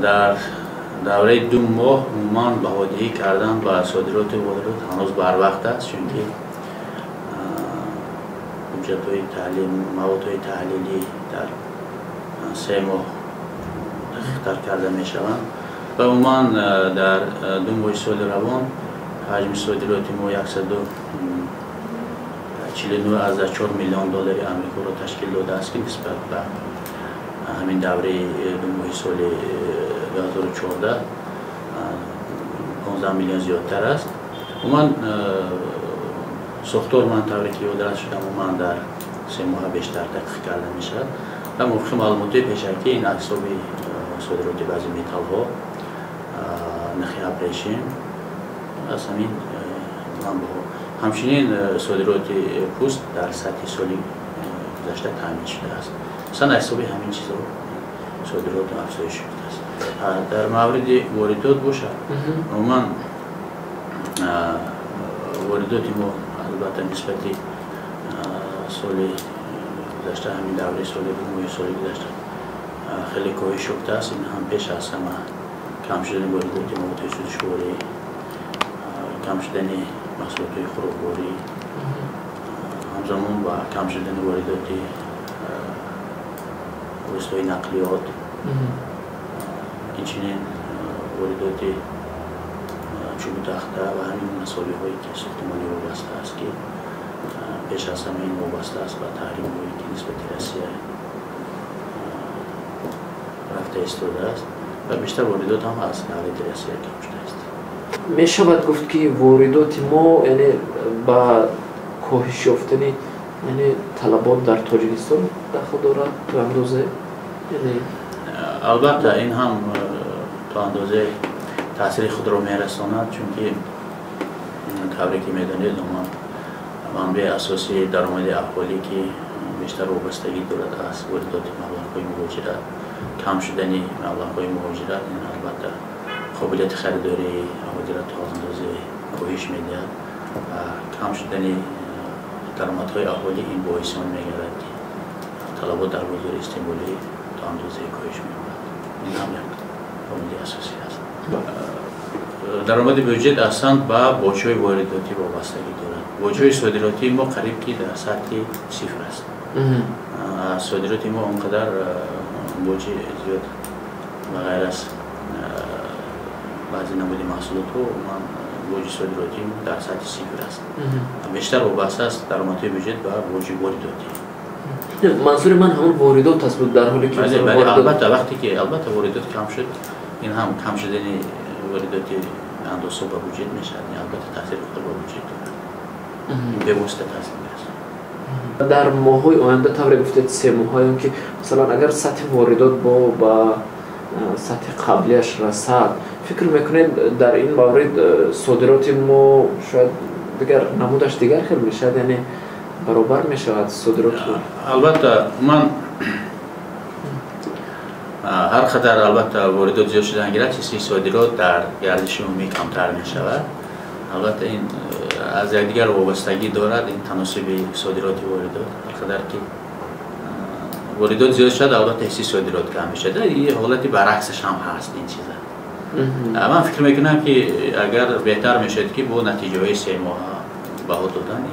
در دوره 2 ماه عموما بهادهی کردن با صادرات واردات هنوز بر وقت است، چون که حجت‌های تحلیل موادهای تحلیلی در 3 ماه تحقیق کرده می شوند و عموما در 2 ماه سال روان حجم صادرات ما 149.4 میلیون دلار آمریکا را تشکیل داده است که نسبت به همین دوره 2 ماه سال 2014 15 میلیون زیادتر است. عموما ساختار منطقه‌ای که یادداشت شده عموما در 3 ماه بیشتر تحقیق کرده می شود و موافق معلومات پیشکی این اکساب صادرات بعضی متال ها نرخ ابریشم از همین منبع همچنین صادرات پوست در سطح سالی گذشته تامین شده است. مثلا حسابی همین چیزا صادرات افزایش شده است. در مورد واردات باشه عموما واردات ما البته نسبتی سال گذشته همین دوره سال 2 ماه سال گذشته خیلی کاهش یافته است. این هم پیش از همه کم شدن واردات مواد سوزشواری، کم شدن محصولات خوراکواری، همزمان با کم شدن واردات وسایل نقلیات، اینچنین واردات چوب تخته و همین مسائل هایی که ساختمانی وابسته است که پیش از همه این وابسته است و تحریم هایی که نسبت روسیه رفته ایستاده است و بیشتر واردات هم از دولت روسیه کم شده است. می شود گفت که واردات ما یعنی با کاهش یافتن یعنی طلبات در تاجیکستان دخل دارد تو اندازه؟ یعنی البته این هم تا اندازه تاثیر خود را میرساند، چون که طوری که میدانید منبع اساسی درآمد اهالی که بیشتر وابستگی دارد از واردات مبلغ‌های مهاجرت، کم شدن مبلغ‌های مهاجرت این البته قابلیت خریداری مهاجرت تا اندازه کاهش می‌دهد و کم شدن درآمدهای اهالی این باعث می‌گردد که طلبات در بازار استعماری تا اندازه کاهش می‌یابد. این هم یک عامل اساسی است. درآمد بودجه اصلا با بودجه وارداتی وابستگی دارد. بودجه صادراتی ما قریب که در سطح صفر است. صادرات ما اونقدر بودجه زیاد و غیر از بعضی نمود محصولات ها بودجه صادراتی در سطح صفر است. بیشتر وابسته است درآمد بودجه با بودجه وارداتی. منظور من همون واردات است بود در حالی که البته وقتی که واردات کم شد این هم کم شدن واردات اندازه با بودجه میشه، البته تاثیر خود با بودجه داره. این به واسطه تاثیر میشه. در ماه‌های آینده طور گفتید 3 ماهی که مثلا اگر سطح واردات با سطح قبلیش رسد، فکر میکنید در این مورد صادرات ما شاید دیگر نمودش دیگر خیلی میشه، یعنی برابر میشود صادرات؟ البته من هر قدر البته واردات زیاد شدن گرفت صادرات در گردش عمومی کمتر می شود. البته این از دیگر وابستگی دارد این تناسب صادرات واردات. هر قدر که واردات زیاد شد البته حسی صادرات کم می شود. یه حالتی برعکسش هم هست این چیزا. من فکر میکنم که اگر بهتر می شد که با نتیجه های 3 ماه بها دادن